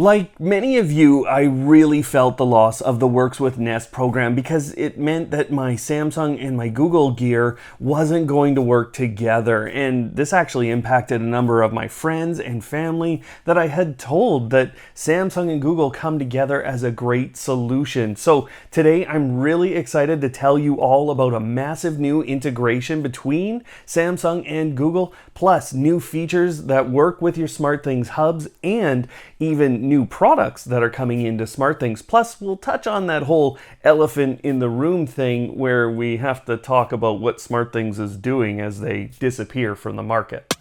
Like many of you, I really felt the loss of the Works with Nest program because it meant that my Samsung and my Google gear wasn't going to work together. And this actually impacted a number of my friends and family that I had told that Samsung and Google come together as a great solution. So today I'm really excited to tell you all about a massive new integration between Samsung and Google, plus new features that work with your SmartThings hubs and even new products that are coming into SmartThings. Plus, we'll touch on that whole elephant in the room thing where we have to talk about what SmartThings is doing as they disappear from the market.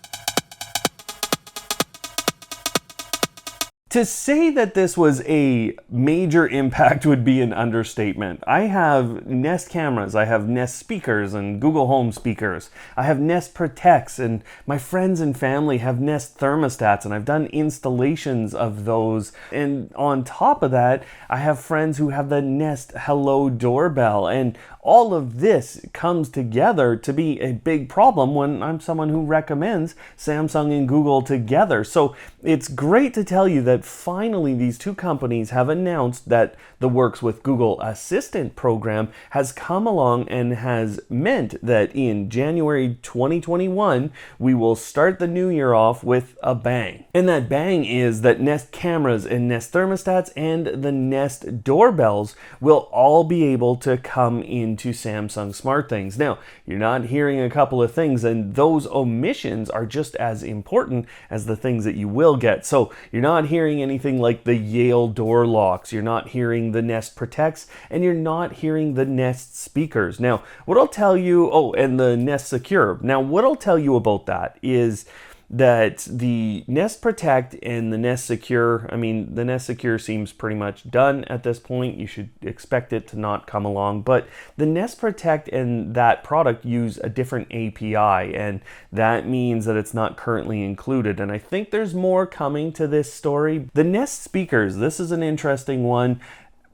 To say that this was a major impact would be an understatement. I have Nest cameras, I have Nest speakers and Google Home speakers. I have Nest Protects, and my friends and family have Nest thermostats, and I've done installations of those. And on top of that, I have friends who have the Nest Hello doorbell, and all of this comes together to be a big problem when I'm someone who recommends Samsung and Google together. So it's great to tell you that finally these two companies have announced that the Works with Google Assistant program has come along and has meant that in January 2021, we will start the new year off with a bang. And that bang is that Nest cameras and Nest thermostats and the Nest doorbells will all be able to come into Samsung SmartThings. Now, you're not hearing a couple of things, and those omissions are just as important as the things that you will get. So you're not hearing anything like the Yale door locks, you're not hearing the Nest Protects, and you're not hearing the Nest speakers. Now, what I'll tell you, and the Nest Secure. Now, what I'll tell you about that is that the Nest Protect and the Nest Secure, the Nest Secure seems pretty much done at this point. You should expect it to not come along, but the Nest Protect and that product use a different API, and that means that it's not currently included. And I think there's more coming to this story. The Nest speakers, this is an interesting one.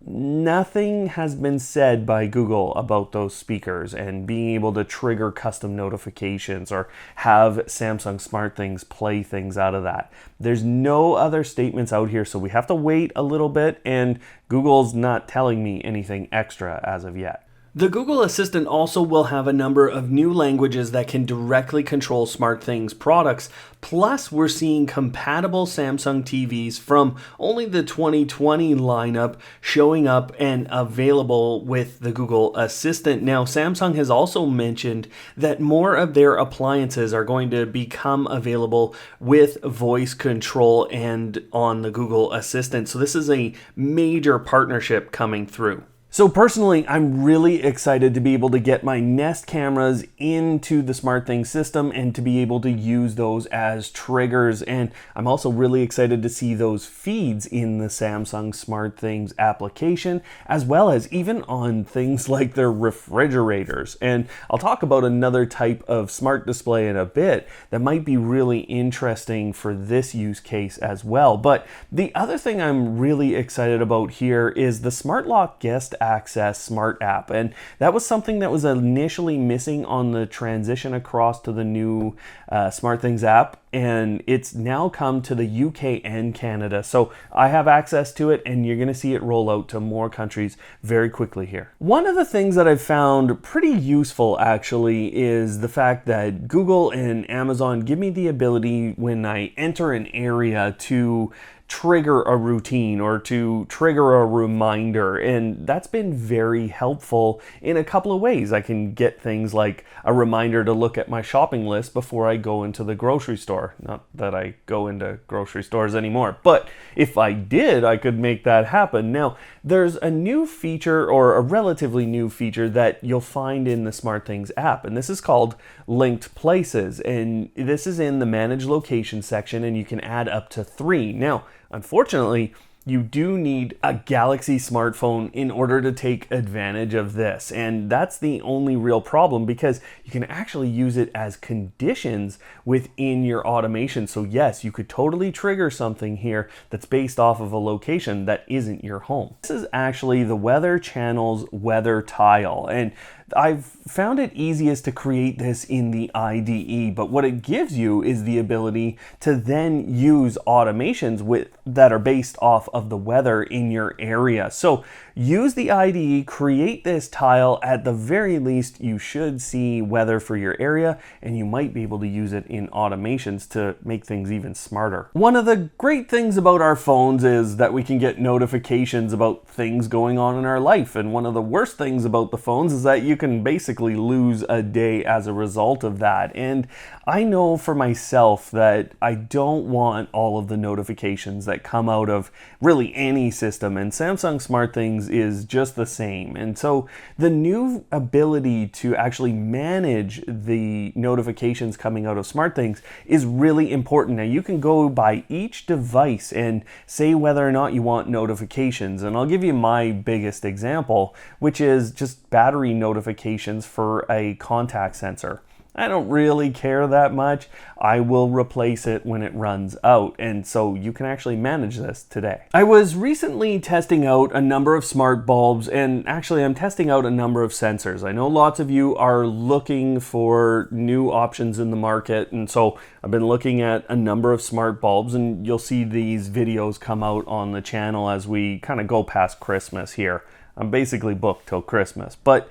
Nothing has been said by Google about those speakers and being able to trigger custom notifications or have Samsung SmartThings play things out of that. There's no other statements out here, so we have to wait a little bit, and Google's not telling me anything extra as of yet. The Google Assistant also will have a number of new languages that can directly control SmartThings products. Plus, we're seeing compatible Samsung TVs from only the 2020 lineup showing up and available with the Google Assistant. Now, Samsung has also mentioned that more of their appliances are going to become available with voice control and on the Google Assistant. So this is a major partnership coming through. So personally, I'm really excited to be able to get my Nest cameras into the SmartThings system and to be able to use those as triggers. And I'm also really excited to see those feeds in the Samsung SmartThings application, as well as even on things like their refrigerators. And I'll talk about another type of smart display in a bit that might be really interesting for this use case as well. But the other thing I'm really excited about here is the Smart Lock Guest Access Smart app, and that was something that was initially missing on the transition across to the new SmartThings app, and it's now come to the UK and Canada. So I have access to it, and you're going to see it roll out to more countries very quickly here. One of the things that I've found pretty useful actually is the fact that Google and Amazon give me the ability when I enter an area to trigger a routine or to trigger a reminder, and that's been very helpful in a couple of ways. I can get things like a reminder to look at my shopping list before I go into the grocery store. Not that I go into grocery stores anymore, but if I did, I could make that happen. Now, there's a new feature, or a relatively new feature, that you'll find in the SmartThings app, and this is called Linked Places, and this is in the Manage Location section, and you can add up to 3. Now, unfortunately, you do need a Galaxy smartphone in order to take advantage of this. And that's the only real problem, because you can actually use it as conditions within your automation. So yes, you could totally trigger something here that's based off of a location that isn't your home. This is actually the Weather Channel's weather tile. And I've found it easiest to create this in the IDE, but what it gives you is the ability to then use automations that are based off of the weather in your area. So use the IDE, create this tile. At the very least, you should see weather for your area, and you might be able to use it in automations to make things even smarter. One of the great things about our phones is that we can get notifications about things going on in our life, and one of the worst things about the phones is that you can basically lose a day as a result of that. And I know for myself that I don't want all of the notifications that come out of really any system, and Samsung SmartThings is just the same. And so the new ability to actually manage the notifications coming out of SmartThings is really important. Now you can go by each device and say whether or not you want notifications, and I'll give you my biggest example, which is just battery notifications for a contact sensor. I don't really care that much. I will replace it when it runs out, and so you can actually manage this today. I was recently testing out a number of smart bulbs, and actually I'm testing out a number of sensors. I know lots of you are looking for new options in the market, and so I've been looking at a number of smart bulbs, and you'll see these videos come out on the channel as we kind of go past Christmas here. I'm basically booked till Christmas, but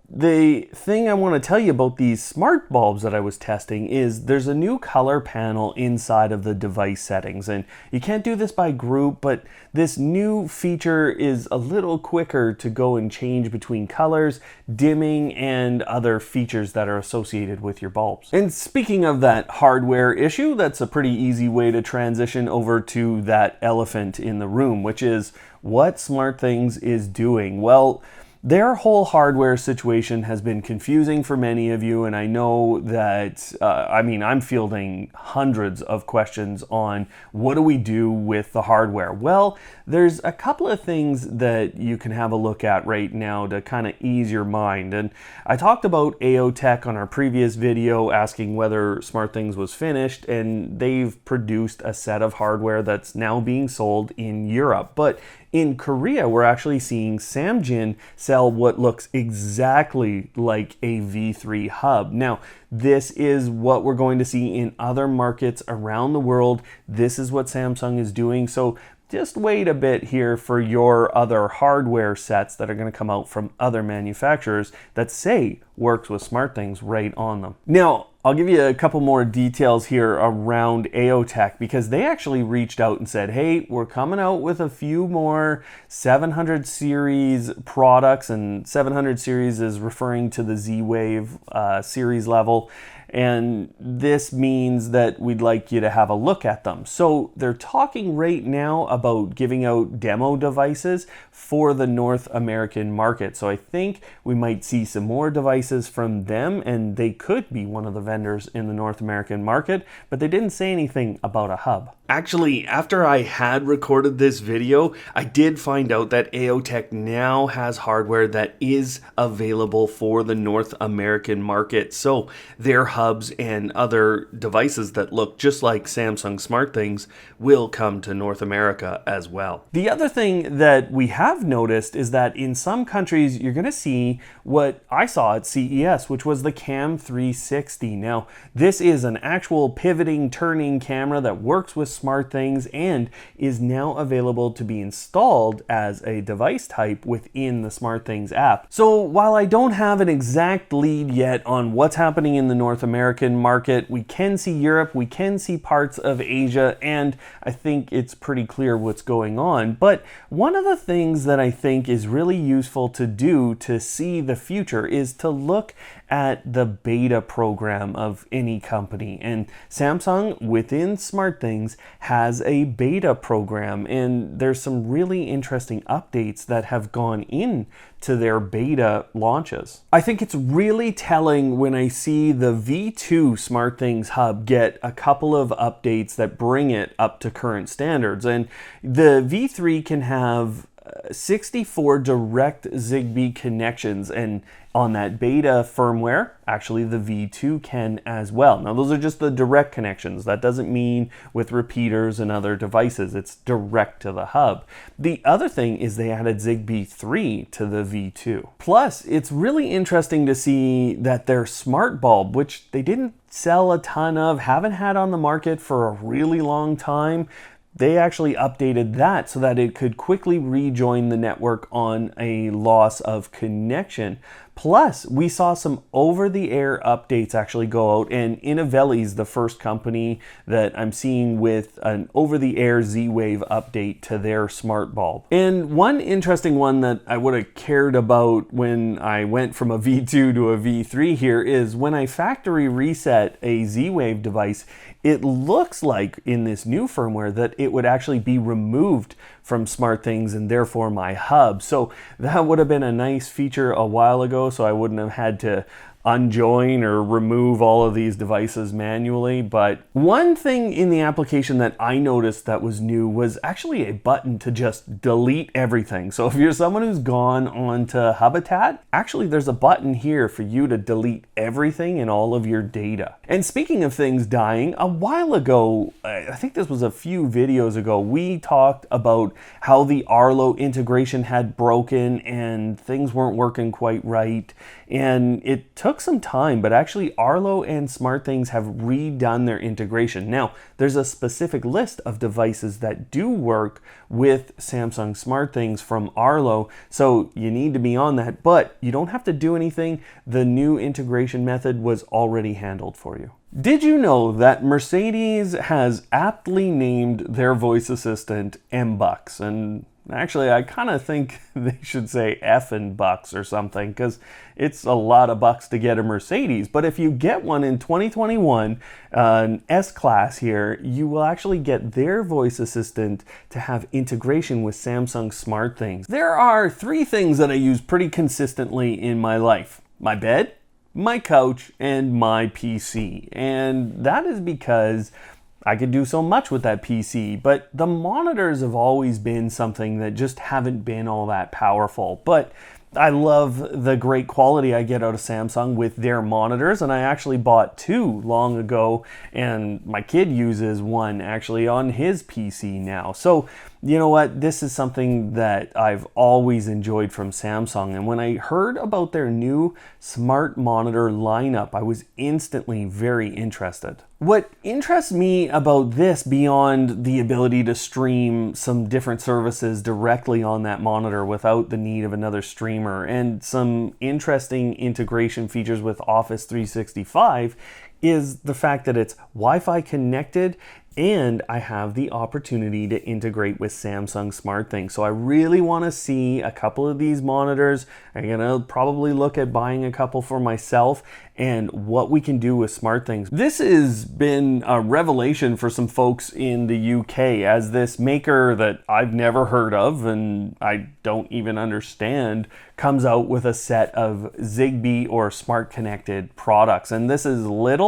the thing I want to tell you about these smart bulbs that I was testing is there's a new color panel inside of the device settings, and you can't do this by group, but this new feature is a little quicker to go and change between colors, dimming, and other features that are associated with your bulbs. And speaking of that hardware issue, that's a pretty easy way to transition over to that elephant in the room, which is what SmartThings is doing. Well, their whole hardware situation has been confusing for many of you, and I know that, I'm fielding hundreds of questions on what do we do with the hardware. Well, there's a couple of things that you can have a look at right now to kind of ease your mind. And I talked about AOTech on our previous video asking whether SmartThings was finished, and they've produced a set of hardware that's now being sold in Europe. But in Korea, we're actually seeing Samjin sell what looks exactly like a V3 hub. Now, this is what we're going to see in other markets around the world. This is what Samsung is doing. So just wait a bit here for your other hardware sets that are going to come out from other manufacturers that say works with SmartThings right on them. Now, I'll give you a couple more details here around AOTech, because they actually reached out and said, hey, we're coming out with a few more 700 series products, and 700 series is referring to the Z-Wave series level. And this means that we'd like you to have a look at them. So they're talking right now about giving out demo devices for the North American market. So I think we might see some more devices from them, and they could be one of the vendors in the North American market, but they didn't say anything about a hub. Actually, after I had recorded this video, I did find out that AOTech now has hardware that is available for the North American market. So their hubs and other devices that look just like Samsung SmartThings will come to North America as well. The other thing that we have noticed is that in some countries, you're going to see what I saw at CES, which was the Cam 360. Now, this is an actual pivoting, turning camera that works with SmartThings and is now available to be installed as a device type within the SmartThings app. So while I don't have an exact lead yet on what's happening in the North American market, we can see Europe, we can see parts of Asia, and I think it's pretty clear what's going on. But one of the things that I think is really useful to do to see the future is to look at the beta program of any company. And Samsung within SmartThings has a beta program, and there's some really interesting updates that have gone in to their beta launches. I think it's really telling when I see the V2 SmartThings hub get a couple of updates that bring it up to current standards. And the V3 can have 64 direct Zigbee connections, and on that beta firmware, actually the V2 can as well. Now those are just the direct connections. That doesn't mean with repeaters and other devices. It's direct to the hub. The other thing is they added Zigbee 3 to the V2. Plus, it's really interesting to see that their smart bulb, which they didn't sell a ton of, haven't had on the market for a really long time, they actually updated that so that it could quickly rejoin the network on a loss of connection. Plus, we saw some over-the-air updates actually go out, and Innovelli's the first company that I'm seeing with an over-the-air Z-Wave update to their smart bulb. And one interesting one that I would have cared about when I went from a V2 to a V3 here is when I factory reset a Z-Wave device, it looks like in this new firmware that it would actually be removed from SmartThings and therefore my hub. So that would have been a nice feature a while ago, so I wouldn't have had to unjoin or remove all of these devices manually. But one thing in the application that I noticed that was new was actually a button to just delete everything. So if you're someone who's gone onto Habitat, actually there's a button here for you to delete everything and all of your data. And speaking of things dying, a while ago, I think this was a few videos ago, we talked about how the Arlo integration had broken and things weren't working quite right. And it took some time, but actually Arlo and SmartThings have redone their integration. Now, there's a specific list of devices that do work with Samsung SmartThings from Arlo, so you need to be on that, but you don't have to do anything. The new integration method was already handled for you. Did you know that Mercedes has aptly named their voice assistant M-Bucks? And actually, I kind of think they should say effing bucks or something, because it's a lot of bucks to get a Mercedes. But if you get one in 2021, an S-Class here, you will actually get their voice assistant to have integration with Samsung SmartThings. There are 3 things that I use pretty consistently in my life: my bed, my couch, and my PC. And that is because I could do so much with that PC, but the monitors have always been something that just haven't been all that powerful. But I love the great quality I get out of Samsung with their monitors, and I actually bought 2 long ago, and my kid uses one actually on his PC now. So you know what? This is something that I've always enjoyed from Samsung, and when I heard about their new smart monitor lineup, I was instantly very interested. What interests me about this, beyond the ability to stream some different services directly on that monitor without the need of another streamer, and some interesting integration features with Office 365, is the fact that it's Wi-Fi connected, and I have the opportunity to integrate with Samsung SmartThings. So I really want to see a couple of these monitors. I'm going to probably look at buying a couple for myself, and what we can do with SmartThings. This has been a revelation for some folks in the UK, as this maker that I've never heard of and I don't even understand comes out with a set of Zigbee or smart connected products. And this is Lidl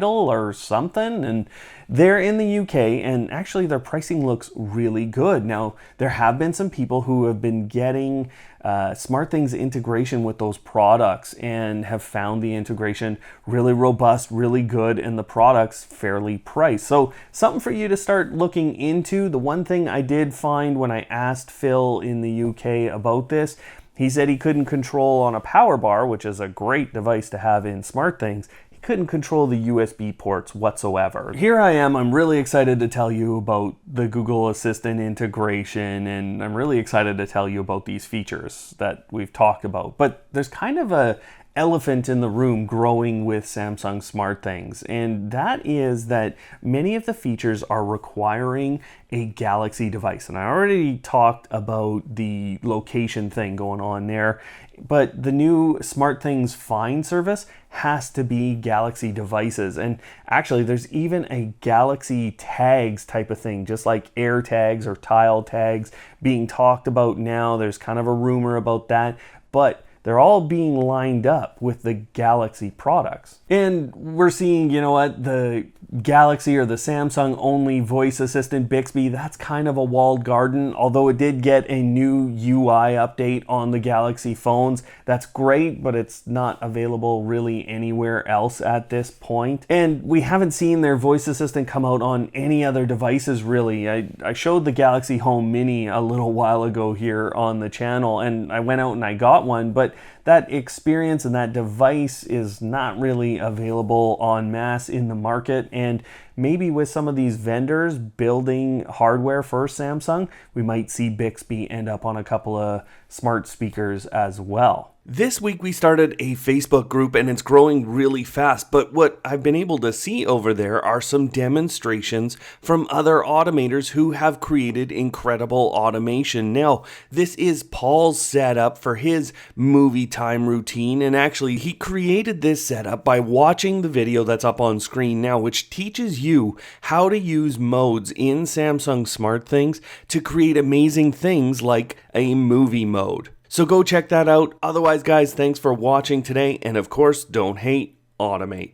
or something, and they're in the UK, and actually their pricing looks really good. Now, there have been some people who have been getting SmartThings integration with those products and have found the integration really robust, really good, and the products fairly priced. So something for you to start looking into. The one thing I did find when I asked Phil in the UK about this, he said he couldn't control on a power bar, which is a great device to have in SmartThings. Couldn't control the USB ports whatsoever. Here I am, I'm really excited to tell you about the Google Assistant integration, and I'm really excited to tell you about these features that we've talked about. But there's kind of a elephant in the room growing with Samsung SmartThings, and that is that many of the features are requiring a Galaxy device. And I already talked about the location thing going on there, but the new SmartThings Find service has to be Galaxy devices. And actually there's even a Galaxy tags type of thing, just like Air tags or Tile tags being talked about now. There's kind of a rumor about that, but they're all being lined up with the Galaxy products. And we're seeing, you know what, the Galaxy or the Samsung only voice assistant Bixby, that's kind of a walled garden. Although it did get a new UI update on the Galaxy phones, that's great, but it's not available really anywhere else at this point. And we haven't seen their voice assistant come out on any other devices really. I showed the Galaxy Home Mini a little while ago here on the channel, and I went out and I got one, but that experience and that device is not really available en masse in the market. And maybe with some of these vendors building hardware for Samsung, we might see Bixby end up on a couple of smart speakers as well. This week we started a Facebook group and it's growing really fast, but what I've been able to see over there are some demonstrations from other automators who have created incredible automation. Now, this is Paul's setup for his movie time routine, and actually he created this setup by watching the video that's up on screen now, which teaches you how to use modes in Samsung SmartThings to create amazing things like a movie mode. So go check that out. Otherwise, guys, thanks for watching today. And of course, don't hate, automate.